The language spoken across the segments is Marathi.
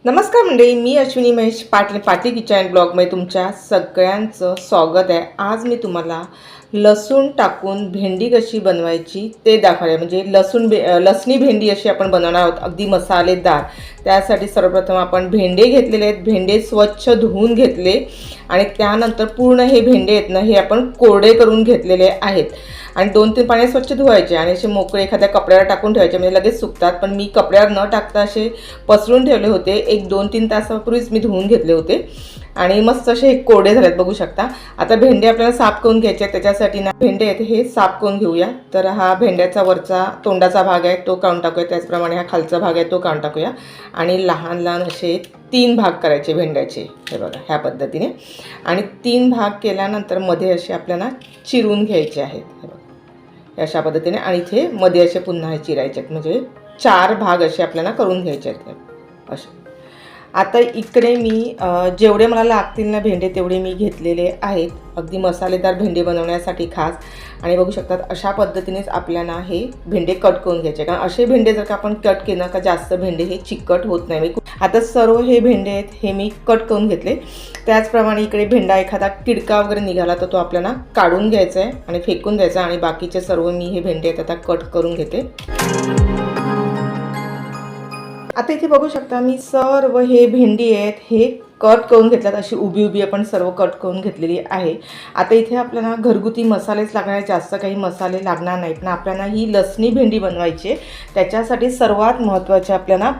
नमस्कार मंडळी, मी अश्विनी महेश पाटील पाटील किचन अँड ब्लॉगमध्ये तुमच्या सगळ्यांचं स्वागत आहे। आज मी तुम्हाला लसूण टाकून भेंडी कशी बनवायची ते दाखवणार आहे। म्हणजे लसणी भेंडी अशी आपण बनवणार आहोत, अगदी मसालेदार। त्यासाठी सर्वप्रथम आपण भेंडे घेतलेले आहेत, भेंडे स्वच्छ धुवून घेतले आणि त्यानंतर पूर्ण हे भेंडे आहेत ना, हे आपण कोरडे करून घेतलेले आहेत आणि 2-3 पाणी स्वच्छ धुवायचे आणि असे मोकळे एखाद्या कपड्यावर टाकून ठेवायचे, म्हणजे लगेच सुकतात। पण मी कपड्यावर न टाकता असे पसरून ठेवले होते। एक 2-3 तासापूर्वीच मी धुवून घेतले होते आणि मस्त असे हे कोरडे झालेत, बघू शकता। आता भेंडे आपल्याला साफ करून घ्यायचे, त्याच्यासाठी ना भेंडे आहेत हे साफ करून घेऊया। तर हा भेंड्याचा वरचा तोंडाचा भाग आहे तो काढून टाकूया, त्याचप्रमाणे हा खालचा भाग आहे तो काढून टाकूया आणि लहान लहान असे 3 भाग करायचे भेंड्याचे, हे बघा ह्या पद्धतीने। आणि 3 भाग केल्यानंतर मध्ये असे आपल्याला चिरून घ्यायचे आहेत, हे बघा अशा पद्धतीने। आणि इथे मध्ये असे पुन्हा चिरायचे आहेत, म्हणजे 4 भाग असे आपल्याला करून घ्यायचे आहेत असे। आता इकडे मी जेवढे मला लागतील ना भेंडे तेवढे मी घेतलेले आहेत, अगदी मसालेदार भेंडे बनवण्यासाठी खास। आणि बघू शकतात अशा पद्धतीनेच आपल्याला हे भेंडे कट करून घ्यायचे, कारण असे भेंडे जर का आपण कट केलं का जास्त भेंडे हे चिकट होत नाही। आता सर्व हे भेंडे आहेत हे मी कट करून घेतले। त्याचप्रमाणे इकडे भेंडा एखादा किडका वगैरे निघाला तर तो आपल्याला काढून घ्यायचा आहे आणि फेकून द्यायचा आणि बाकीचे सर्व मी हे भेंडे आहेत आता कट करून घेते। आता इथे बघू शकता मी सर्व हे भेंडी आहेत हे कट करून घेतल्यात, अशी उभी उभी आपण सर्व कट करून घेतलेली आहे। आता इथे आपल्याला घरगुती मसालेच लागणार, जास्त काही मसाले लागणार नाहीत ना। आपल्याला ही लसणी भेंडी बनवायची आहे, त्याच्यासाठी सर्वात महत्त्वाचे आपल्याला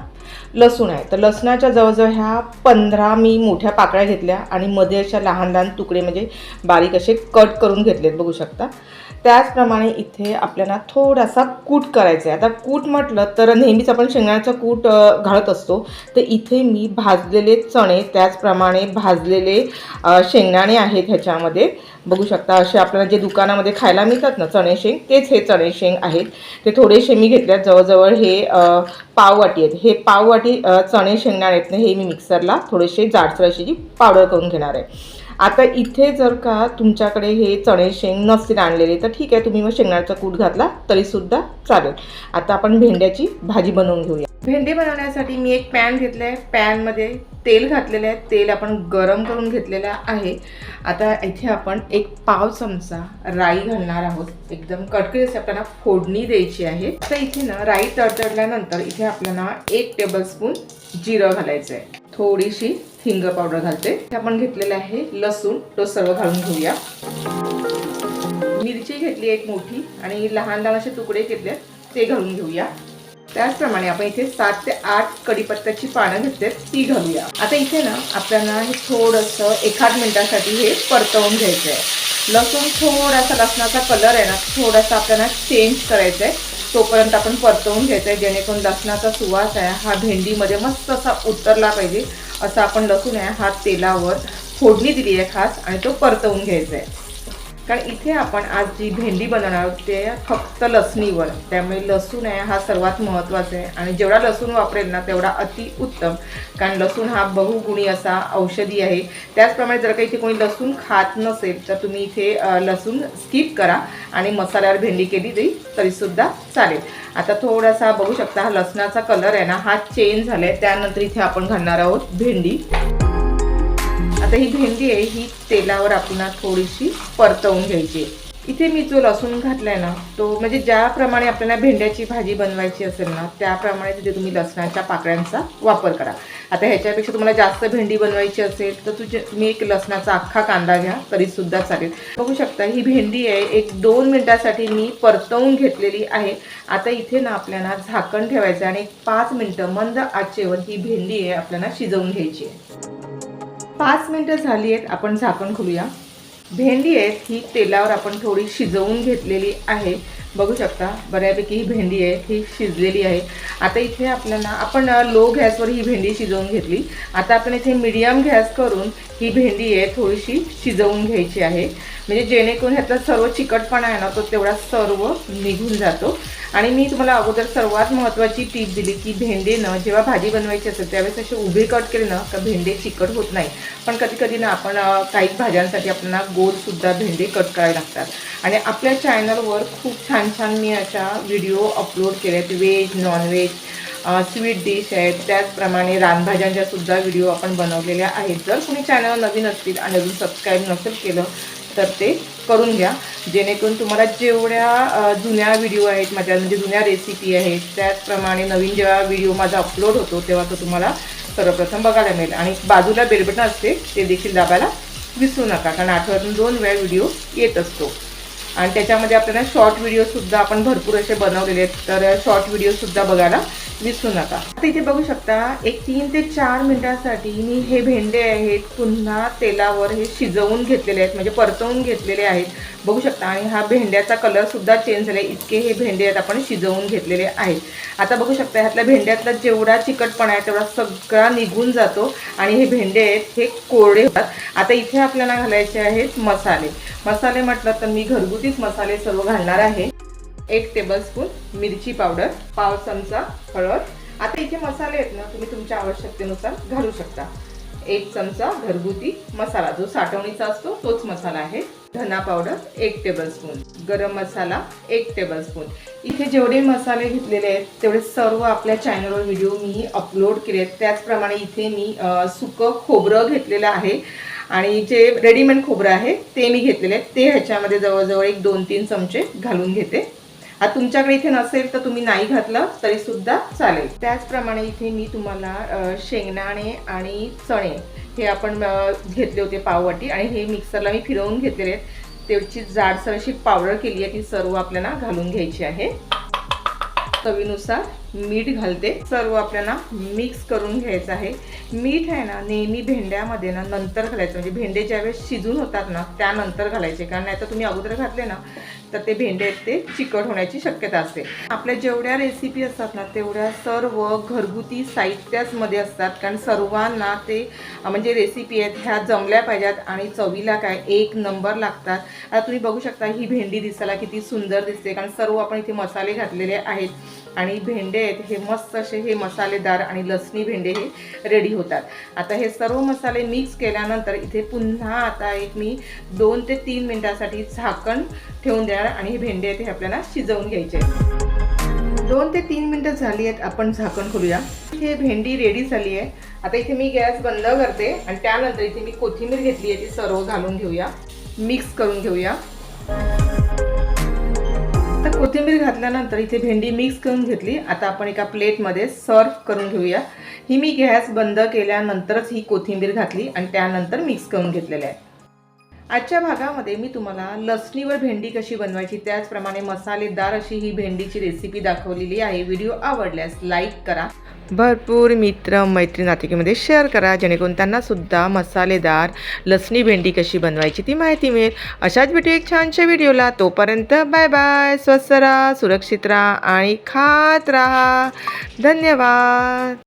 लसूण आहे। तर लसणाच्या जवळजवळ ह्या 15 मी मोठ्या पाकळ्या घेतल्या आणि मध्ये अशा लहान लहान तुकडे म्हणजे बारीक असे कट करून घेतलेत, बघू शकता। त्याचप्रमाणे इथे आपल्याला थोडासा कूट करायचा आहे। आता कूट म्हटलं तर नेहमीच आपण शेंगदाण्याचा कूट घालत असतो, तर इथे मी भाजलेले चणे त्याचप्रमाणे भाजलेले शेंगदाणे आहेत ह्याच्यामध्ये, बघू शकता। असे आपल्याला जे दुकानामध्ये खायला मिळतात ना चणे शेंग, तेच हे चणे शेंग आहेत। ते थोडेसे मी घेतल्यात, जवळजवळ हे पाववाटी आहेत। हे पाववाटी चणे शेंगदाणे आहेत ना, हे मी मिक्सरला थोडेसे जाडसर अशी पावडर करून घेणार आहे। आता इथे जर का तुमच्याकडे हे चणे शेंग नसतील आणलेले तर ठीक आहे, तुम्ही मग शेंगदाण्याचा कूट घातला तरीसुद्धा चालेल। आता आपण भेंड्याची भाजी बनवून घेऊया। भेंडी बनवण्यासाठी मी एक पॅन घेतलं आहे, पॅनमध्ये तेल घातलेलं आहे, तेल आपण गरम करून घेतलेलं आहे। आता इथे आपण एक पाव चमचा राई घालणार आहोत, एकदम कडकडीत अशी आपल्याला फोडणी द्यायची आहे। तर इथे ना राई तडतडल्यानंतर इथे आपल्याला 1 टेबलस्पून जिरं घालायचं आहे, थोडीशी हिंग पावडर घालते। आपण घेतलेलं आहे लसूण, तो सर्व घालून घेऊया। मिरची घेतली एक मोठी आणि लहान लहान असे तुकडे घेतले ते घालून घेऊया। त्याचप्रमाणे आपण इथे 7 ते 8 कढीपत्त्याची पानं घेतलेत ती घालूया। आता इथे ना आपल्याला हे थोडंसं 1-8 मिनिटासाठी हे परतवून घ्यायचं आहे। लसूण थोडासा, लसणाचा कलर आहे ना थोडासा आपल्याला चेंज करायचा आहे, तोपर्यंत आपण परतवून घ्यायचं आहे, जेणेकरून लसणाचा सुवास आहे हा भेंडीमध्ये मस्त असा उतरला पाहिजे। असं आपण लसूण आहे हा तेलावर फोडणी दिली आहे खास, आणि तो परतवून घ्यायचा आहे। कारण इथे आपण आज जी भेंडी बनवणार आहोत ते फक्त लसणीवर, त्यामुळे लसूण आहे हा सर्वात महत्त्वाचा आहे। आणि जेवढा लसूण वापरेल ना तेवढा अति उत्तम, कारण लसूण हा बहुगुणी असा औषधी आहे। त्याचप्रमाणे जर का इथे कोणी लसूण खात नसेल तर तुम्ही इथे लसूण स्किप करा आणि मसाल्यावर भेंडी केली तरीसुद्धा चालेल। आता थोडासा बघू शकता हा लसणाचा कलर आहे ना हा चेंज झाला आहे, त्यानंतर इथे आपण घालणार आहोत भेंडी। आता ही भेंडी आहे ही तेलावर आपल्याला थोडीशी परतवून घ्यायची। इथे मी जो लसूण घातलाय ना तो म्हणजे ज्याप्रमाणे आपल्याला भेंड्याची भाजी बनवायची असेल ना त्याप्रमाणे तिथे तुम्ही लसणाच्या पाकळ्यांचा वापर करा। आता ह्याच्यापेक्षा तुम्हाला जास्त भेंडी बनवायची असेल तर तुम्ही एक लसणाचा अख्खा कांदा घ्या तरीसुद्धा चालेल। बघू शकता ही भेंडी आहे 1-2 मिनिटासाठी मी परतवून घेतलेली आहे। आता इथे ना आपल्याला झाकण ठेवायचं आणि 5 मिनिटं मंद आचेवर ही भेंडी आहे आपल्याला शिजवून घ्यायची आहे। 5 मिनिटं झाली आहेत, आपण झाकण खोलूया। भेंडी आहे ही तेलावर आपण थोडी शिजवून घेतलेली आहे, बघू शकता बऱ्यापैकी ही भेंडी आहे ही शिजलेली आहे। आता इथे आपल्याला आपण लो गॅसवर ही भेंडी शिजवून घेतली, आता आपण इथे मीडियम गॅस करून ही भेंडी आहे थोडीशी शिजवून घ्यायची आहे, म्हणजे जेणेकरून ह्यातला सर्व चिकटपणा आहे ना तो तेवढा सर्व निघून जातो। आणि मी तुम्हाला अगोदर सर्वात महत्त्वाची टीप दिली की भेंडीनं जेव्हा भाजी बनवायची असेल त्यावेळेस असे उभे कट केले ना तर भेंडे चिकट होत नाही। पण कधी कधी ना आपण काही भाज्यांसाठी आपल्याला गोलसुद्धा भेंडे कट करावे लागतात। आणि आपल्या चॅनलवर खूप छान छान मी अशा व्हिडिओ अपलोड केले आहेत, व्हेज नॉनव्हेज स्वीट डिश आहेत, त्याचप्रमाणे रानभाज्यांच्या सुद्धा व्हिडिओ आपण बनवलेल्या आहेत. जर कोणी चॅनल नवीन असतील आणि अजून सबस्क्राईब नसेल केलं तर ते करून घ्या, जेणेकरून तुम्हाला जेवढ्या जुन्या व्हिडिओ आहेत माझ्या, म्हणजे जुन्या रेसिपी आहेत, त्याचप्रमाणे नवीन जेव्हा व्हिडिओ माझा अपलोड होतो तेव्हा तो तुम्हाला सर्वप्रथम बघायला मिळेल. आणि बाजूला बेल बटन असते ते देखील दाबायला विसरू नका, कारण आठवड्यातून 2 वेळा व्हिडिओ येत असतो. आणि त्याच्यामध्ये आपल्याला शॉर्ट व्हिडिओसुद्धा आपण भरपूर असे बनवलेले आहेत, तर शॉर्ट व्हिडिओसुद्धा बघायला विसरू नका. आता इथे बघू शकता एक 3 ते 4 मिनिटांसाठी मी हे भेंडे आहेत पुन्हा तेलावर हे शिजवून घेतलेले आहेत, म्हणजे परतवून घेतलेले आहेत. बघू शकता आणि हा भेंड्याचा कलरसुद्धा चेंज झाला, इतके हे भेंडे आहेत आपण शिजवून घेतलेले आहेत. आता बघू शकता ह्यातल्या भेंड्यातला जेवढा चिकटपणा आहे तेवढा सगळा निघून जातो आणि हे भेंडे आहेत हे कोरडे होतात. आता इथे आपल्याला घालायचे आहेत मसाले. मसाले म्हटलं तर मी घरगुतीच मसाले सर्व घालणार आहे. 1 टेबलस्पून मिरची पावडर, पाव चमचा हळद. आता इथे मसाले आहेत ना, तुम्ही तुमच्या आवश्यकतेनुसार घालू शकता. 1 चमचा घरगुती मसाला जो साठवणीचा असतो तोच मसाला आहे. धना पावडर 1 टेबलस्पून, गरम मसाला 1 टेबलस्पून. इथे जेवढे मसाले घेतलेले आहेत तेवढे सर्व आपल्या चॅनलवर व्हिडिओ मी अपलोड केले आहेत. त्याचप्रमाणे इथे मी सुकं खोबरं घेतलेलं आहे आणि जे रेडीमेड खोबरं आहे ते मी घेतलेले आहे, ते ह्याच्यामध्ये जवळजवळ 1-2-3 चमचे घालून घेते. आता तुमच्याकडे इथे नसेल तर तुम्ही नाही घातलं तरी सुद्धा चालेल. त्याचप्रमाणे इथे मी तुम्हाला शेंगदाणे आणि चणे हे आपण घेतले होते पाववाटी, आणि हे मिक्सरला मी फिरवून घेतलेले आहेत. त्याची जाडसर अशी पावडर केली आहे, ती सर्व आपल्याला घालून घ्यायची आहे. चवीनुसार मीठ घालते. सर्व आपल्याला मिक्स करून घ्यायचं आहे. मीठ आहे ना नेहमी भेंड्यामध्ये ना नंतर घालायचं, म्हणजे भेंडे ज्यावेळेस शिजून होतात ना त्यानंतर घालायचे, कारण नाही तर तुम्ही अगोदर घातले ना तर ते भेंडे ते चिकट होण्याची शक्यता असते. आपल्या जेवढ्या रेसिपी असतात ना तेवढ्या सर्व घरगुती साहित्यामध्ये असतात, कारण सर्वांना ते म्हणजे रेसिपी आहेत ह्या जमल्या पाहिजेत आणि चवीला काय 1 नंबर लागतात. आता तुम्ही बघू शकता ही भेंडी दिसायला किती सुंदर दिसते, कारण सर्व आपण इथे मसाले घातलेले आहेत आणि भेंडे आहेत हे मस्त असे हे मसालेदार आणि लसणी भेंडे हे रेडी होतात. आता हे सर्व मसाले मिक्स केल्यानंतर इथे पुन्हा आता एक मी 2 ते 3 मिनिटांसाठी झाकण ठेवून देणार आणि हे भेंडे आहेत हे आपल्याला शिजवून घ्यायचे आहेत. 2 ते 3 मिनिटं झाली आहेत, आपण झाकण खोलूया. हे भेंडी रेडी झाली आहे. आता इथे मी गॅस बंद करते आणि त्यानंतर इथे मी कोथिंबीर घेतली आहे ती सर्व घालून घेऊया, मिक्स करून घेऊया. आता कोथिंबीर घातल्यानंतर इथे भेंडी मिक्स करून घेतली. आता आपण एका प्लेटमध्ये सर्व करून घेऊया. ही मी गॅस बंद केल्यानंतरच ही कोथिंबीर घातली आणि त्यानंतर मिक्स करून घेतलेलं आहे. आजच्या भागामध्ये मी तुम्हाला लसणीवर भेंडी कशी बनवायची त्याचप्रमाणे मसालेदार अशी ही भेंडीची रेसिपी दाखवलेली आहे. व्हिडिओ आवडल्यास लाईक करा, भरपूर मित्र मैत्रीण नातेवाईकांमध्ये शेअर करा, जेणेकरून त्यांना सुद्धा मसालेदार लसणी भेंडी कशी बनवायची ती माहिती मिळेल. अशाच भेटू एक छानशा व्हिडिओला. तोपर्यंत बाय बाय. स्वस्त राहा, सुरक्षित राहा आणि खात राहा. धन्यवाद.